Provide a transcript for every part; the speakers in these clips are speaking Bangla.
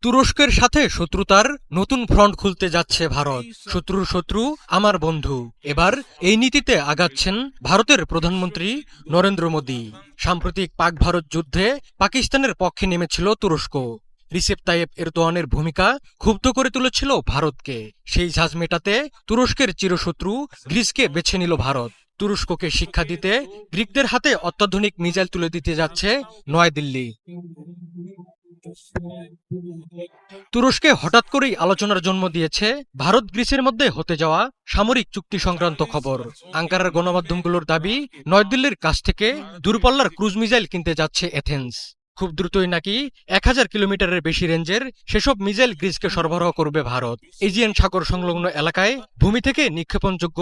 তুরস্কের সাথে শত্রুতার নতুন ফ্রন্ট খুলতে যাচ্ছে ভারত। শত্রুর শত্রু আমার বন্ধু, এবার এই নীতিতে আগাচ্ছেন ভারতের প্রধানমন্ত্রী নরেন্দ্র মোদী। সাম্প্রতিক পাক ভারত যুদ্ধে পাকিস্তানের পক্ষে নেমেছিল তুরস্ক। রিসেপ তাইয়েপ এরদোয়ানের ভূমিকা ক্ষুব্ধ করে তুলেছিল ভারতকে। সেই ঝাঁজ মেটাতে তুরস্কের চিরশত্রু গ্রিসকে বেছে নিল ভারত। তুরস্ককে শিক্ষা দিতে গ্রিকদের হাতে অত্যাধুনিক মিসাইল তুলে দিতে যাচ্ছে নয়াদিল্লি। তুরস্কে হঠাৎ করেই আলোচনার জন্ম দিয়েছে ভারত গ্রিসের মধ্যে হতে যাওয়া সামরিক চুক্তি সংক্রান্ত খবর। আঙ্কারার গণমাধ্যমগুলোর দাবি, নয়াদিল্লির কাছ থেকে দূরপাল্লার ক্রুজ মিসাইল কিনতে যাচ্ছে এথেন্স। খুব দ্রুতই নাকি 1000 কিলোমিটারের বেশি রেঞ্জের সেসব মিসাইল গ্রিসকে সরবরাহ করবে ভারত। এজিয়ান সাগর সংলগ্ন এলাকায় ভূমি থেকে নিক্ষেপণযোগ্য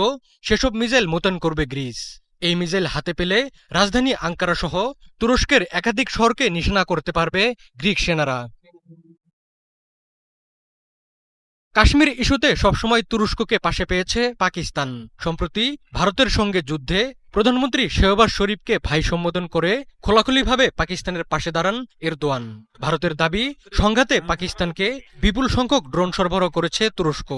সেসব মিসাইল মোতায়েন করবে গ্রিস। এই মিসাইল হাতে পেলে রাজধানী আঙ্কারা সহ তুরস্কের একাধিক শহরকে নিশানা করতে পারবে গ্রিক সেনারা। কাশ্মীর ইস্যুতে সবসময় তুরস্ককে পাশে পেয়েছে পাকিস্তান। সম্প্রতি ভারতের সঙ্গে যুদ্ধে প্রধানমন্ত্রী শেহবাজ শরীফকে ভাই সম্বোধন করে খোলাখুলিভাবে পাকিস্তানের পাশে দাঁড়ান এরদোয়ান। ভারতের দাবি, সংঘাতে পাকিস্তানকে বিপুল সংখ্যক ড্রোন সরবরাহ করেছে তুরস্ক।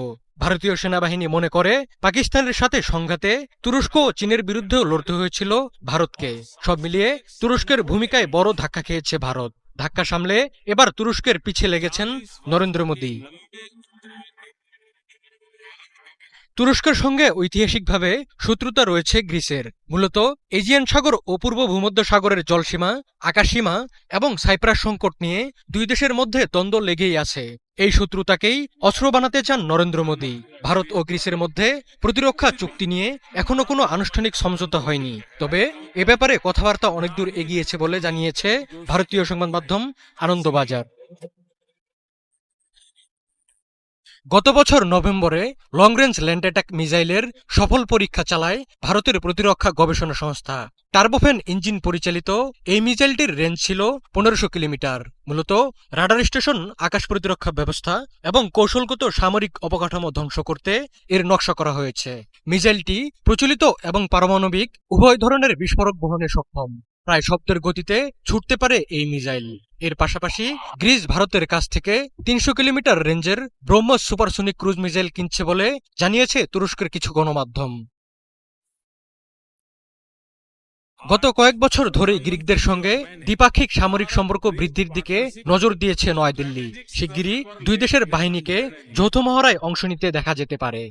ভারতীয় সেনাবাহিনী মনে করে, পাকিস্তানের সাথে সংঘাতে তুরস্ক ও চীনের বিরুদ্ধেও লড়তে হয়েছিল ভারতকে। সব মিলিয়ে তুরস্কের ভূমিকায় বড় ধাক্কা খেয়েছে ভারত। ধাক্কা সামলে এবার তুরস্কের পিছে লেগেছেন নরেন্দ্র মোদী। তুরস্কের সঙ্গে ঐতিহাসিকভাবে শত্রুতা রয়েছে গ্রিসের। মূলত এজিয়ান সাগর ও পূর্ব ভূমধ্য সাগরের জলসীমা, আকাশসীমা এবং সাইপ্রাস সংকট নিয়ে দুই দেশের মধ্যে দ্বন্দ্ব লেগেই আছে। এই শত্রুতাকেই অস্ত্র বানাতে চান নরেন্দ্র মোদী। ভারত ও গ্রিসের মধ্যে প্রতিরক্ষা চুক্তি নিয়ে এখনো কোনো আনুষ্ঠানিক সমঝোতা হয়নি, তবে এ ব্যাপারে কথাবার্তা অনেক দূর এগিয়েছে বলে জানিয়েছে ভারতীয় সংবাদ মাধ্যম আনন্দবাজার। গত বছর নভেম্বরে লং রেঞ্জ ল্যান্ড অ্যাটাক মিসাইলের সফল পরীক্ষা চালায় ভারতের প্রতিরক্ষা গবেষণা সংস্থা। টার্বোফ্যান ইঞ্জিন পরিচালিত এই মিসাইলটির রেঞ্জ ছিল 1500 কিলোমিটার। মূলত রাডার স্টেশন, আকাশ প্রতিরক্ষা ব্যবস্থা এবং কৌশলগত সামরিক অবকাঠামো ধ্বংস করতে এর নকশা করা হয়েছে। মিসাইলটি প্রচলিত এবং পারমাণবিক উভয় ধরনের বিস্ফোরক বহনে সক্ষম। প্রায় শব্দের গতিতে ছুটতে পারে এই মিসাইল। এর পাশাপাশি গ্রিস ভারতের কাছ থেকে 300 কিলোমিটার রেঞ্জের ব্রহ্মস সুপারসোনিক ক্রুজ মিসাইল কিনছে বলে জানিয়েছে তুরস্কের কিছু গণমাধ্যম। গত কয়েক বছর ধরে গ্রিকদের সঙ্গে দ্বিপাক্ষিক সামরিক সম্পর্ক বৃদ্ধির দিকে নজর দিয়েছে নয়াদিল্লি। শিগগিরই দুই দেশের বাহিনীকে যৌথ মহড়ায় অংশ নিতে দেখা যেতে পারে।